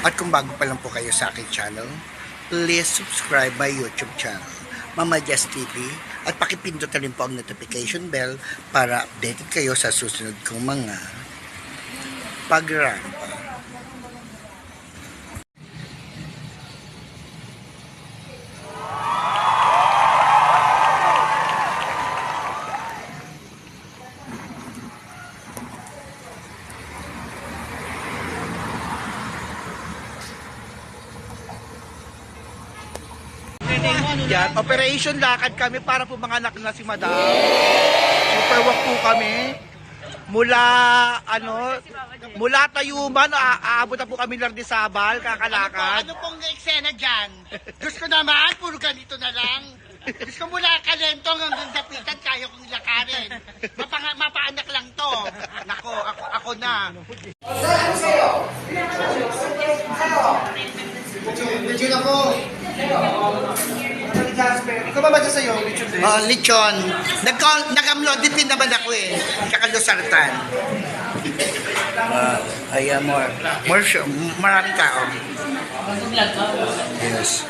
At kung bago pa lang po kayo sa aking channel, please subscribe my YouTube channel, Mama Jess TV, at pakipindot na rin po ang notification bell para updated kayo sa susunod kong mga pagrampa. Yan, operation lakad kami para po mga anak na si Madam. Super walk po kami. Mula Tayuman, aabot na po kami Lardisabal, kakalakad. Ano pong eksena dyan? Diyos ko naman, puro ganito na lang. Diyos ko mula Kalentong hanggang Dapitan, kaya kong ilakarin. Mapaanak lang to. Nako, ako na. Lechon ako. Ikaw ba ba sa'yo? Lechon? Oh, lechon. Nag-amlodipin naman ako eh. Kakalusartan. Ayan, more maraming tao. Yes.